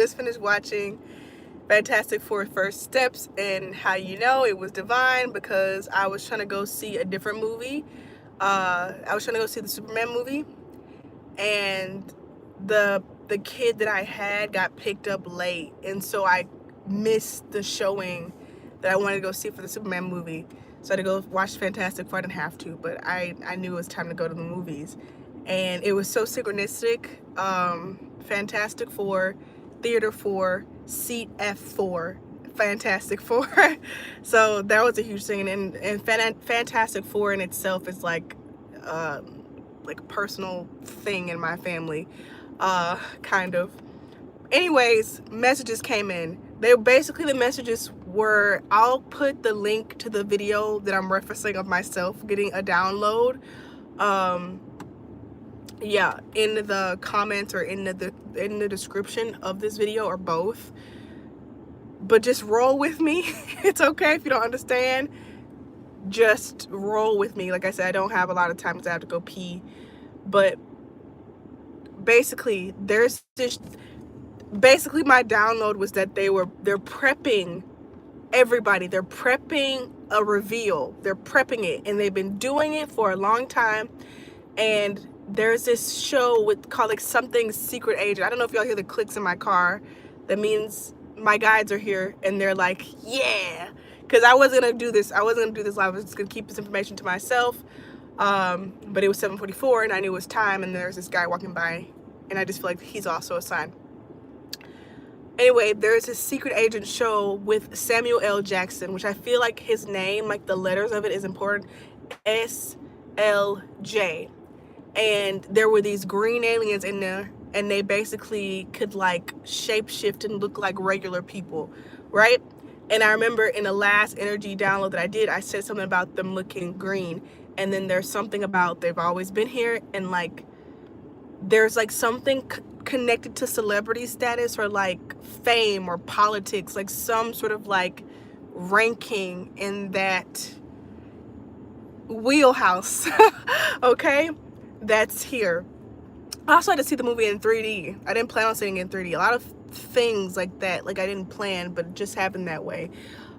just finished watching Fantastic Four First Steps, and how you know it was divine, because I was trying to go see a different movie. I was trying to go see the Superman movie, and the kid that I had got picked up late, and so I missed the showing that I wanted to go see for the Superman movie. So I had to go watch Fantastic Four. I didn't have to, but I knew it was time to go to the movies, and it was so synchronistic. Fantastic Four, Theater 4, Seat F4, Fantastic Four. So that was a huge thing, and Fantastic Four in itself is like a personal thing in my family, kind of. Anyways, messages came in. They basically, the messages were, I'll put the link to the video that I'm referencing of myself getting a download, yeah, in the comments or in the description of this video, or both. But just roll with me. It's okay if you don't understand. Just roll with me. Like I said, I don't have a lot of time because I have to go pee. But basically, basically my download was that they're prepping everybody. They're prepping a reveal. They're prepping it, and they've been doing it for a long time. And there's this show called like something Secret Agent. I don't know if y'all hear the clicks in my car. That means my guides are here, and they're like, yeah. Because I wasn't gonna do this. I wasn't gonna do this live. I was just gonna keep this information to myself. But it was 7:44, and I knew it was time. And there's this guy walking by, and I just feel like he's also a sign. Anyway, there's a Secret Agent show with Samuel L. Jackson, which I feel like his name, like the letters of it, is important. SLJ. And there were these green aliens in there, and they basically could like shapeshift and look like regular people, right? And I remember in the last energy download that I did, I said something about them looking green. And then there's something about they've always been here, and like there's like something connected to celebrity status, or like fame or politics, like some sort of like ranking in that wheelhouse. Okay, that's here. I also had to see the movie in 3D. I didn't plan on seeing it in 3D. A lot of things like that, like I didn't plan, but it just happened that way.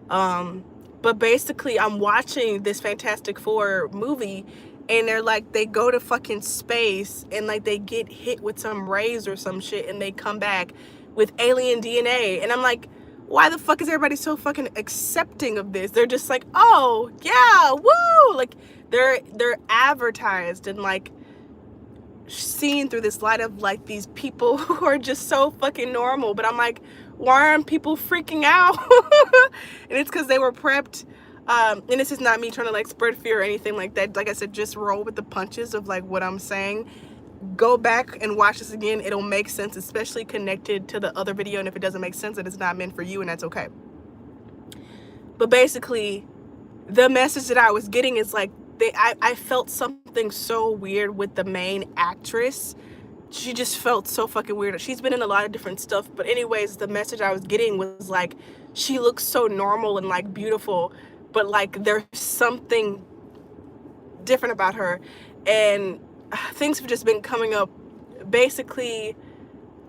But basically, I'm watching this Fantastic Four movie, and they're like, they go to fucking space, and like they get hit with some rays or some shit, and they come back with alien DNA. And I'm like, why the fuck is everybody so fucking accepting of this? They're just like, oh yeah, woo! Like they're advertised and like seen through this light of like these people who are just so fucking normal. But I'm like, why aren't people freaking out? And it's because they were prepped. And this is not me trying to like spread fear or anything like that. Like I said, just roll with the punches of like what I'm saying. Go back and watch this again. It'll make sense, especially connected to the other video. And if it doesn't make sense, then it's not meant for you, and that's okay. But basically, the message that I was getting is like, I felt something so weird with the main actress. She just felt so fucking weird. She's been in a lot of different stuff, but anyways, the message I was getting was like, she looks so normal and like beautiful, but like there's something different about her. And things have just been coming up. Basically,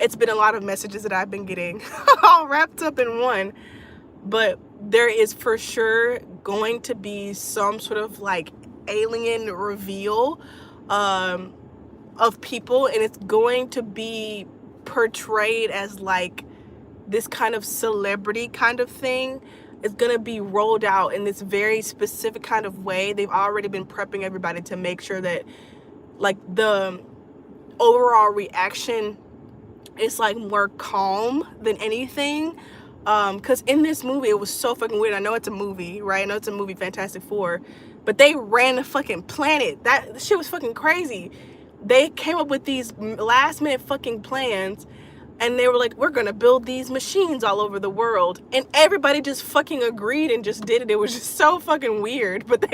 it's been a lot of messages that I've been getting all wrapped up in one. But there is for sure going to be some sort of like alien reveal of people, and it's going to be portrayed as like this kind of celebrity kind of thing. It's gonna be rolled out in this very specific kind of way. They've already been prepping everybody to make sure that like the overall reaction is like more calm than anything. Because in this movie, it was so fucking weird. I know it's a movie, right? I know it's a movie, Fantastic Four, but they ran the fucking planet. That shit was fucking crazy. They came up with these last minute fucking plans, and they were like, we're gonna build these machines all over the world, and everybody just fucking agreed and just did it. It was just so fucking weird. But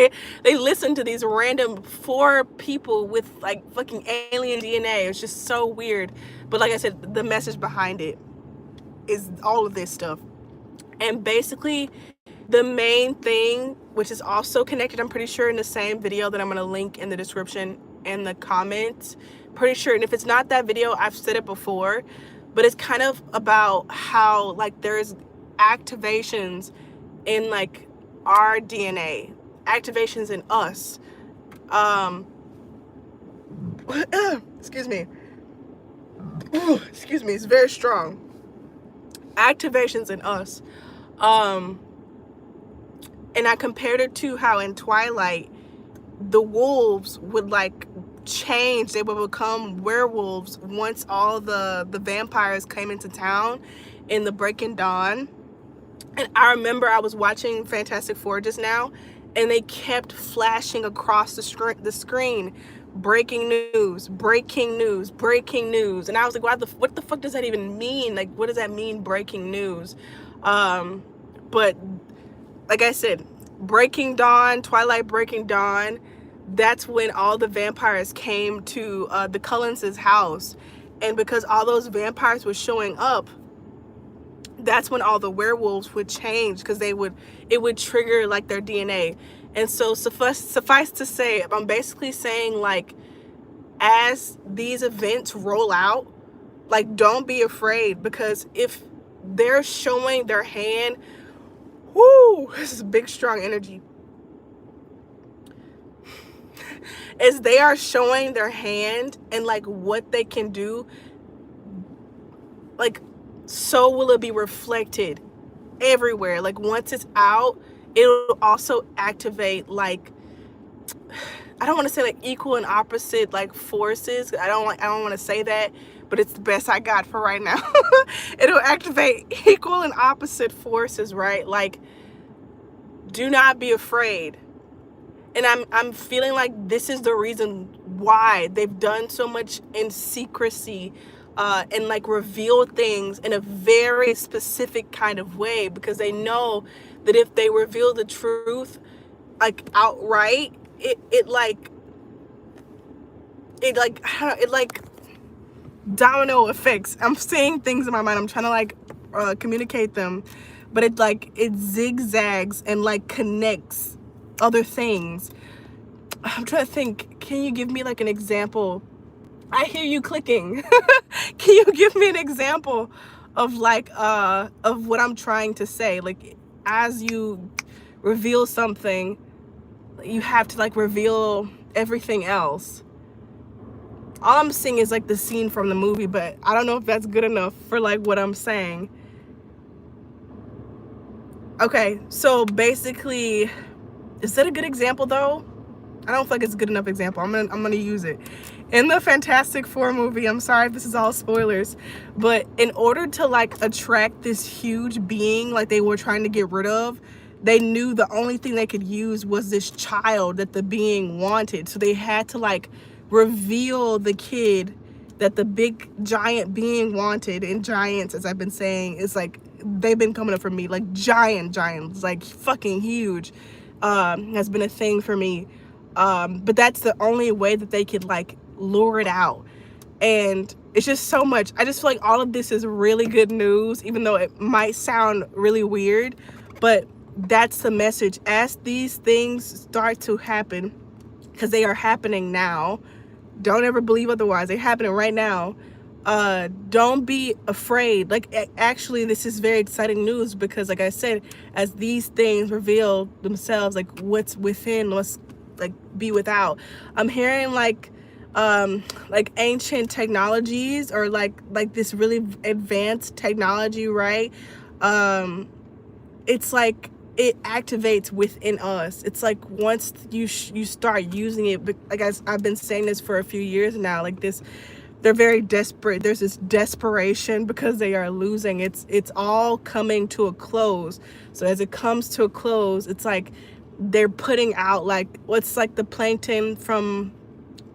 they listened to these random 4 people with like fucking alien DNA. It was just so weird. But like I said, the message behind it is all of this stuff. And basically, the main thing, which is also connected, I'm pretty sure, in the same video that I'm gonna link in the description and the comments, pretty sure. And if it's not that video, I've said it before, but it's kind of about how like there's activations in like our DNA, activations in us. Excuse me. Excuse me, it's very strong. Activations in us. And I compared it to how in Twilight the wolves would like change, they would become werewolves once all the vampires came into town in the Breaking Dawn. And I remember I was watching Fantastic Four just now, and they kept flashing across the screen, breaking news, breaking news, breaking news. And I was like, what the fuck does that even mean? Like, what does that mean, breaking news? But like I said, Breaking Dawn, Twilight Breaking Dawn, that's when all the vampires came to the Cullens' house. And because all those vampires were showing up, that's when all the werewolves would change, because it would trigger like their DNA. And so suffice to say, I'm basically saying, like, as these events roll out, like, don't be afraid, because if they're showing their hand, whoo, this is big strong energy. As they are showing their hand and like what they can do, like, so will it be reflected everywhere. Like, once it's out, it'll also activate, like, I don't want to say like equal and opposite like forces. I don't want to say that, but it's the best I got for right now. It'll activate equal and opposite forces, right? Like, do not be afraid. And I'm feeling like this is the reason why they've done so much in secrecy, and like reveal things in a very specific kind of way, because they know that if they reveal the truth like outright, it like domino effects. I'm saying things in my mind, I'm trying to like communicate them, but it zigzags and like connects other things. I'm trying to think, can you give me like an example? I hear you clicking. Can you give me an example of like of what I'm trying to say? Like, as you reveal something, you have to like reveal everything else. All I'm seeing is like the scene from the movie, but I don't know if that's good enough for like what I'm saying. Okay, so basically, is that a good example though? I don't feel like it's a good enough example. I'm gonna use it. In the Fantastic Four movie, I'm sorry if this is all spoilers, but in order to like attract this huge being like they were trying to get rid of, they knew the only thing they could use was this child that the being wanted. So they had to like reveal the kid that the big giant being wanted. And giants, as I've been saying, is like, they've been coming up for me, like giants, like fucking huge, has been a thing for me. But that's the only way that they could like lure it out. And it's just so much. I just feel like all of this is really good news, even though it might sound really weird, but that's the message. As these things start to happen, because they are happening now, don't ever believe otherwise, they're happening right now. Don't be afraid. Like, actually, this is very exciting news, because like I said, as these things reveal themselves, like what's within, what's like be without, I'm hearing like ancient technologies, or like this really advanced technology, right? It's like it activates within us. It's like once you start using it, like I've been saying this for a few years now, like this, they're very desperate. There's this desperation because they are losing. It's all coming to a close. So as it comes to a close, it's like they're putting out like what's like the plankton from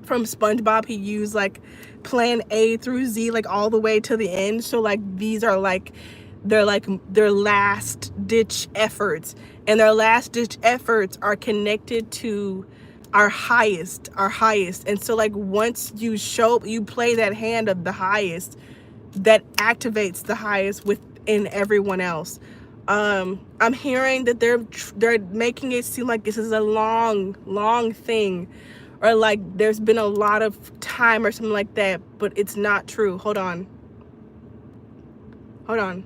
SpongeBob. He used like plan A through Z, like all the way to the end. So like these are like their last ditch efforts, and their last ditch efforts are connected to our highest. And so like once you play that hand of the highest, that activates the highest within everyone else. I'm hearing that they're making it seem like this is a long thing, or like there's been a lot of time or something like that, but it's not true. Hold on. Hold on.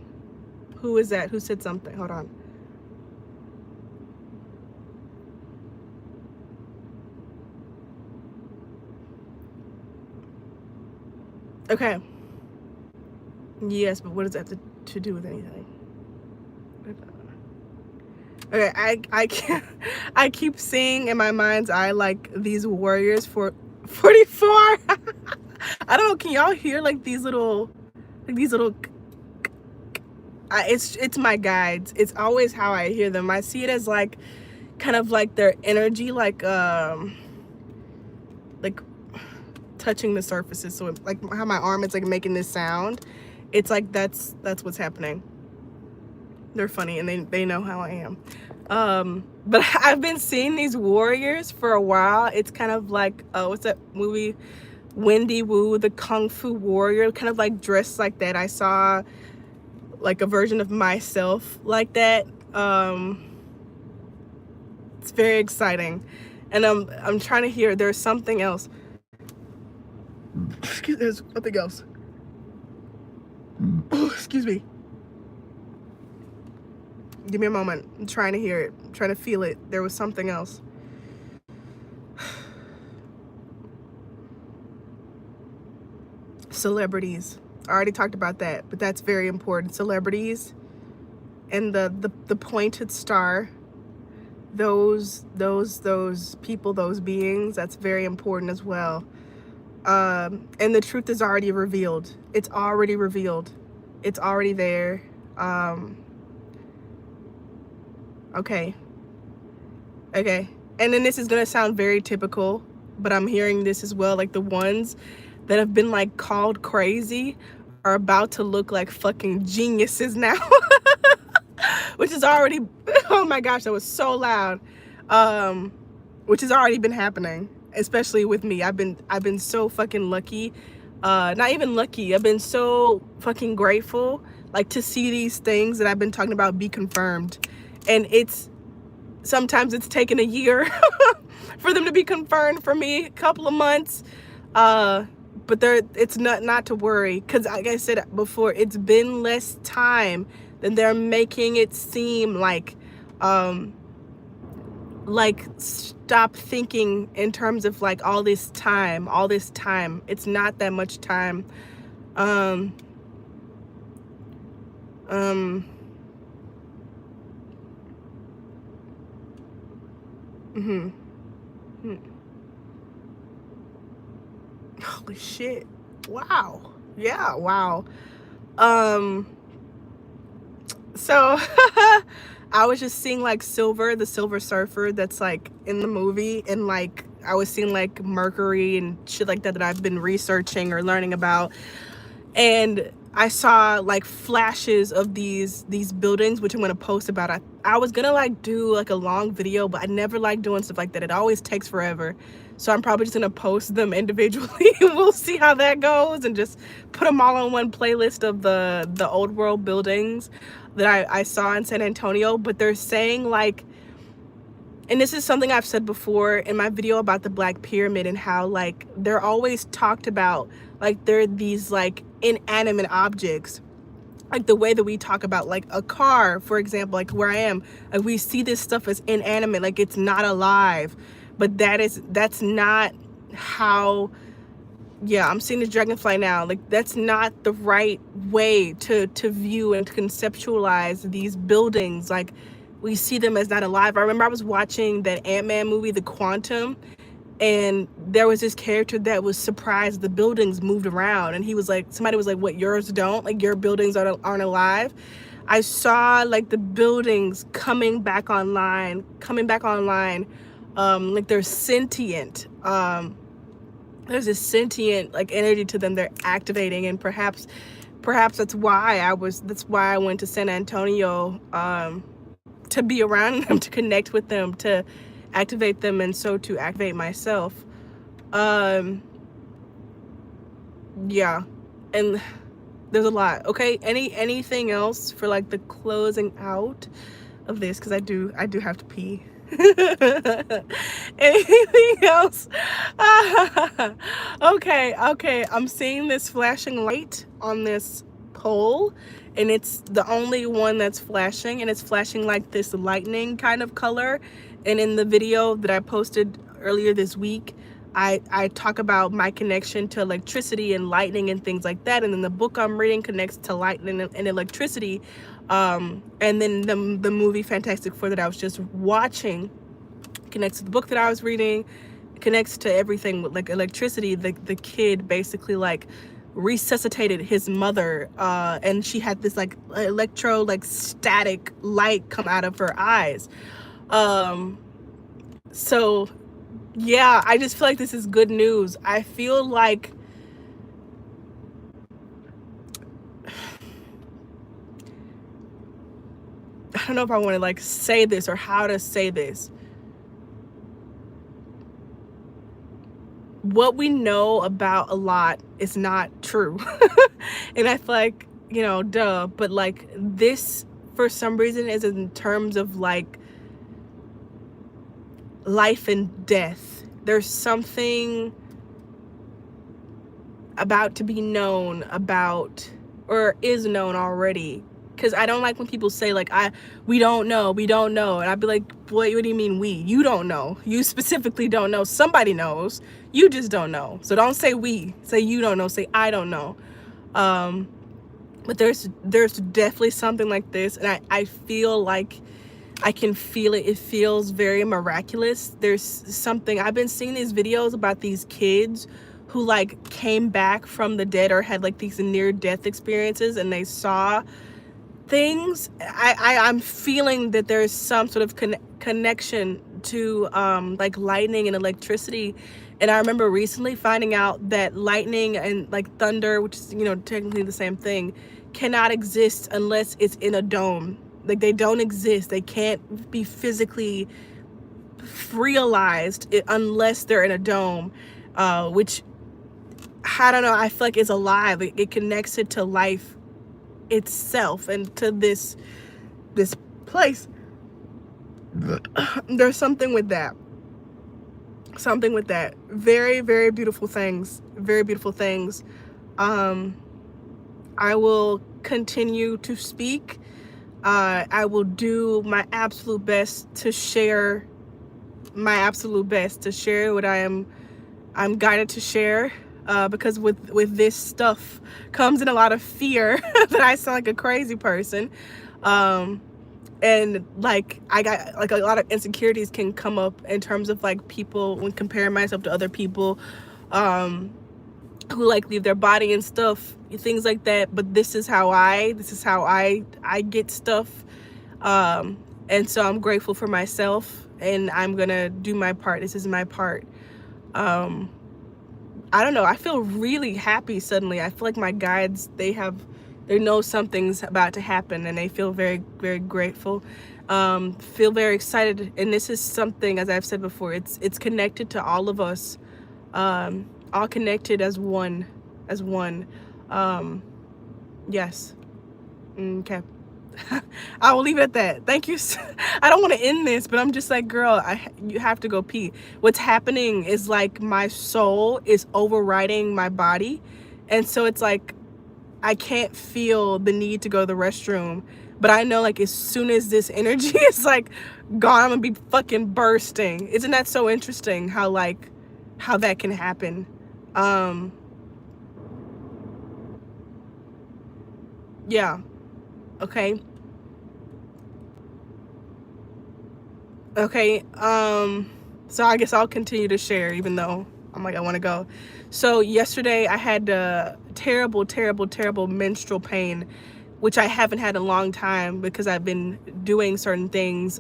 Who is that? Who said something? Hold on. Okay. Yes, but what does that have to do with anything? Okay, I can't. I keep seeing in my mind's eye like these warriors for 44. I don't know. Can y'all hear like these little, it's my guides. It's always how I hear them. I see it as like kind of like their energy, like touching the surfaces. So like how my arm is like making this sound. It's like that's what's happening. They're funny and they know how I am. But I've been seeing these warriors for a while. It's kind of like what's that movie, Wendy Wu, the Kung Fu Warrior, kind of like dressed like that. I saw like a version of myself like that. It's very exciting, and I'm trying to hear. There's something else. There's something else. Oh, excuse me. Give me a moment. I'm trying to hear it. I'm trying to feel it. There was something else. Celebrities. I already talked about that, but that's very important. Celebrities and the pointed star. Those people, those beings, that's very important as well. And the truth is already revealed. It's already revealed. It's already there. Okay. And then this is gonna sound very typical, but I'm hearing this as well. Like the ones that have been like called crazy are about to look like fucking geniuses now. Which is already, oh my gosh, that was so loud. Which has already been happening, especially with me. I've been so fucking lucky. Not even lucky. I've been so fucking grateful, like, to see these things that I've been talking about be confirmed. And sometimes it's taken a year for them to be confirmed for me, a couple of months. But it's not to worry, because like I said before, it's been less time than they're making it seem like. Stop thinking in terms of like all this time. It's not that much time. Holy shit. Wow. Yeah, wow. So I was just seeing like Silver, the Silver Surfer that's like in the movie, and like I was seeing like Mercury and shit like that I've been researching or learning about. And I saw like flashes of these buildings, which I'm gonna post about. I was gonna like do like a long video, but I never like doing stuff like that. It always takes forever. So I'm probably just gonna post them individually. We'll see how that goes, and just put them all on one playlist of the old world buildings that I saw in San Antonio. But they're saying like, and this is something I've said before in my video about the Black Pyramid, and how like they're always talked about like they're these like inanimate objects, like the way that we talk about like a car, for example, like where I am, like we see this stuff as inanimate, like it's not alive. But that's not how, yeah, I'm seeing the dragonfly now. Like that's not the right way to view and to conceptualize these buildings. Like we see them as not alive. I remember I was watching that Ant-Man movie, The Quantum, and there was this character that was surprised the buildings moved around, and he was like, somebody was like, what, yours don't? Like your buildings aren't alive? I saw like the buildings coming back online, like they're sentient. There's this sentient like energy to them they're activating, and perhaps that's why I went to San Antonio, to be around them, to connect with them, to activate them, and so to activate myself. Yeah, and there's a lot. Okay, anything else for like the closing out of this, because I do have to pee. Anything else? Okay, I'm seeing this flashing light on this pole, and it's the only one that's flashing, and it's flashing like this lightning kind of color. And in the video that I posted earlier this week, I talk about my connection to electricity and lightning and things like that. And then the book I'm reading connects to lightning and electricity. And then the movie Fantastic Four that I was just watching connects to the book that I was reading, connects to everything with like electricity. The kid basically like resuscitated his mother, and she had this like electro like static light come out of her eyes. So yeah, I just feel like this is good news. I feel like I don't know if I want to like say this or how to say this. What we know about a lot is not true. And I feel like, you know, duh, but like this for some reason is in terms of like life and death. There's something about to be known about, or is known already. Because I don't like when people say like we don't know, and I'd be like, boy, what do you mean we? You don't know. You specifically don't know. Somebody knows. You just don't know. So don't say we. Say you don't know. Say I don't know. But there's definitely something like this, and I feel like I can feel it. It feels very miraculous. There's something, I've been seeing these videos about these kids who like came back from the dead or had like these near death experiences, and they saw things. I'm feeling that there's some sort of connection to like lightning and electricity. And I remember recently finding out that lightning and like thunder, which is, you know, technically the same thing, cannot exist unless it's in a dome. Like they don't exist. They can't be physically realized unless they're in a dome, which I don't know, I feel like it's alive. It connects it to life itself and to this place. There's something with that. Something with that. Very, very beautiful things. Very beautiful things. I will continue to speak. I will do my absolute best to share what I'm guided to share, because with this stuff comes in a lot of fear that I sound like a crazy person, and like I got like a lot of insecurities can come up in terms of like people when comparing myself to other people who like leave their body and stuff, things like that. But this is how I get stuff, and so I'm grateful for myself, and I'm gonna do my part. This is my part. I don't know, I feel really happy suddenly. I feel like my guides, they know something's about to happen, and they feel very, very grateful. Feel very excited, and this is something, as I've said before, it's connected to all of us, all connected as one, yes. Okay. I will leave it at that. Thank you. I don't want to end this, but I'm just like, girl, you have to go pee. What's happening is like my soul is overriding my body, and so it's like I can't feel the need to go to the restroom, but I know like as soon as this energy is like gone, I'm gonna be fucking bursting. Isn't that so interesting how that can happen? Yeah. Okay. So I guess I'll continue to share, even though I'm like, I want to go. So yesterday I had terrible menstrual pain, which I haven't had in a long time because I've been doing certain things,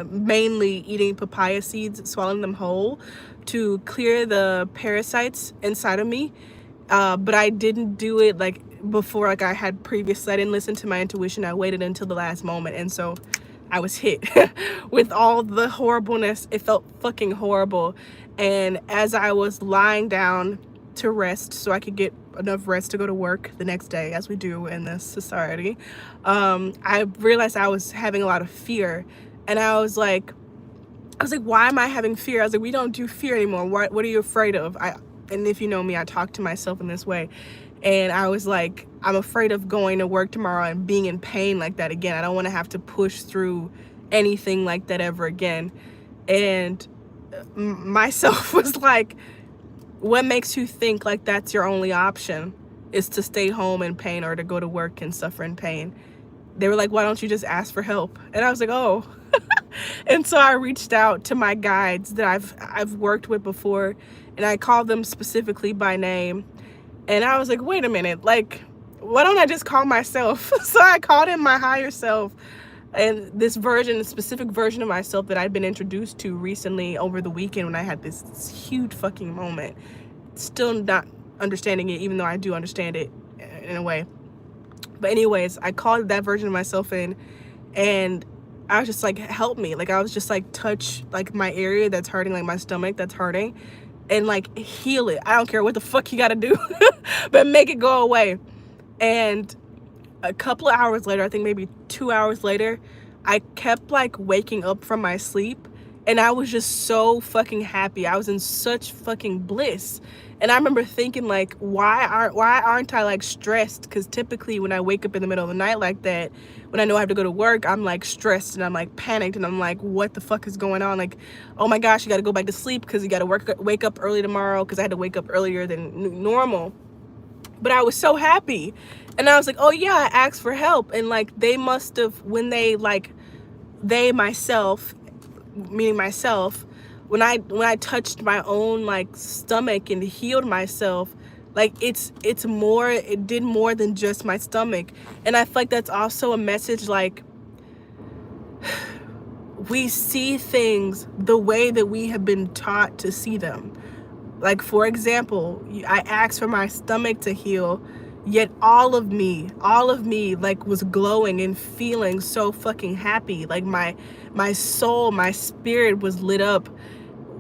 mainly eating papaya seeds, swallowing them whole to clear the parasites inside of me. But I didn't do it like before, like I had previously. I didn't listen to my intuition. I waited until the last moment, and so I was hit with all the horribleness. It felt fucking horrible. And as I was lying down to rest so I could get enough rest to go to work the next day, as we do in this society, I realized I was having a lot of fear. And I was like, why am I having fear? I was like, we don't do fear anymore. What are you afraid of? And if you know me, I talk to myself in this way. And I was like, I'm afraid of going to work tomorrow and being in pain like that again. I don't want to have to push through anything like that ever again. And myself was like, what makes you think like that's your only option, is to stay home in pain or to go to work and suffer in pain? They were like, why don't you just ask for help? And I was like, oh. And so I reached out to my guides that I've worked with before, and I called them specifically by name. And I was like, wait a minute, like, why don't I just call myself? So I called in my higher self, and this specific version of myself that I'd been introduced to recently over the weekend when I had this huge fucking moment. Still not understanding it, even though I do understand it in a way. But anyways, I called that version of myself in, and I was just like, help me. Like, I was just like, touch like my area that's hurting, like my stomach that's hurting, and like heal it. I don't care what the fuck you gotta do, but make it go away. And a couple of hours later, I think maybe 2 hours later, I kept like waking up from my sleep, and I was just so fucking happy. I was in such fucking bliss. And I remember thinking like, why aren't I like stressed? Because typically when I wake up in the middle of the night like that, when I know I have to go to work, I'm like stressed and I'm like panicked and I'm like, what the fuck is going on? Like, oh my gosh, you got to go back to sleep because you got to wake up early tomorrow, because I had to wake up earlier than normal. But I was so happy. And I was like, oh yeah, I asked for help. And like, they must have, when they myself, meaning myself, when I touched my own like stomach and healed myself, like it did more than just my stomach. And I feel like that's also a message, like, we see things the way that we have been taught to see them. Like, for example, I asked for my stomach to heal, yet all of me like was glowing and feeling so fucking happy. Like my soul, my spirit was lit up.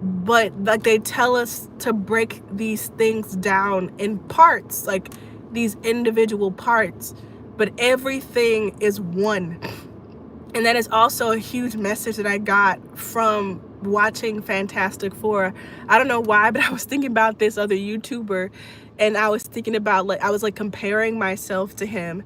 But like, they tell us to break these things down in parts, like these individual parts, but everything is one. And that is also a huge message that I got from watching Fantastic Four. I don't know why, but I was thinking about this other YouTuber, and I was thinking about, like, I was like comparing myself to him.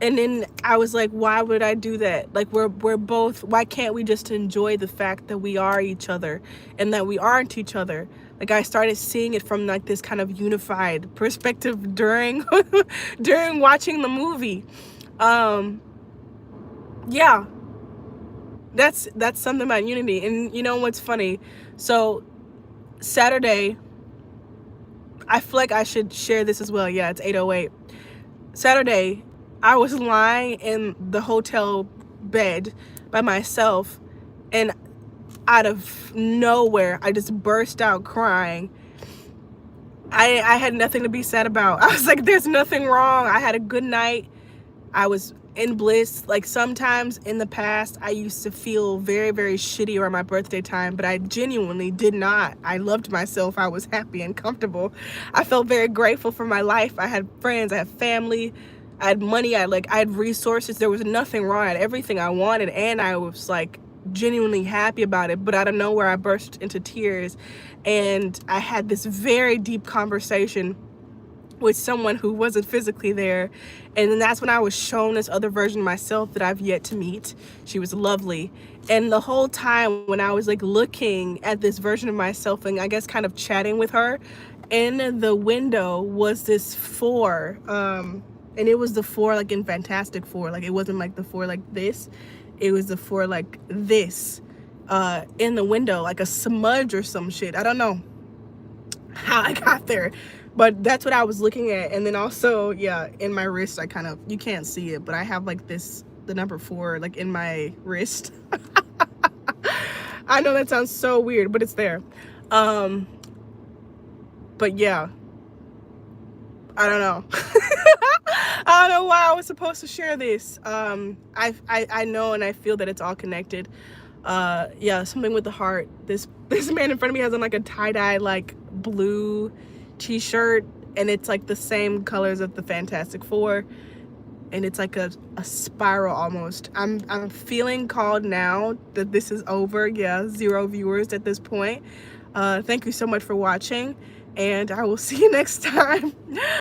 And then I was like, why would I do that? Like, we're both, why can't we just enjoy the fact that we are each other and that we aren't each other? Like, I started seeing it from like this kind of unified perspective during during watching the movie. Yeah, that's something about unity. And you know what's funny? So Saturday, I feel like I should share this as well. Yeah, it's 8:08. Saturday, I was lying in the hotel bed by myself, and out of nowhere, I just burst out crying. I had nothing to be sad about. I was like, there's nothing wrong. I had a good night. I was in bliss. Like, sometimes in the past, I used to feel very, very shitty around my birthday time, but I genuinely did not. I loved myself. I was happy and comfortable. I felt very grateful for my life. I had friends. I had family. I had money. I had resources. There was nothing wrong. I had everything I wanted, and I was like genuinely happy about it. But out of nowhere, I burst into tears, and I had this very deep conversation with someone who wasn't physically there. And then that's when I was shown this other version of myself that I've yet to meet. She was lovely. And the whole time when I was like looking at this version of myself and I guess kind of chatting with her, in the window was this four, and it was the four like in Fantastic Four. Like, it wasn't like the four like this, it was the four like this, in the window, like a smudge or some shit. I don't know how I got there, but that's what I was looking at. And then also, yeah, in my wrist, I kind of, you can't see it, but I have like this, the number 4 like in my wrist. I know that sounds so weird, but it's there. But yeah, I don't know. I don't know why I was supposed to share this. I know and I feel that it's all connected. Yeah, something with the heart. This man in front of me has on like a tie-dye like blue t-shirt, and it's like the same colors of the Fantastic Four, and it's like a spiral almost. I'm feeling called now that this is over. Yeah, 0 viewers at this point. Thank you so much for watching, and I will see you next time.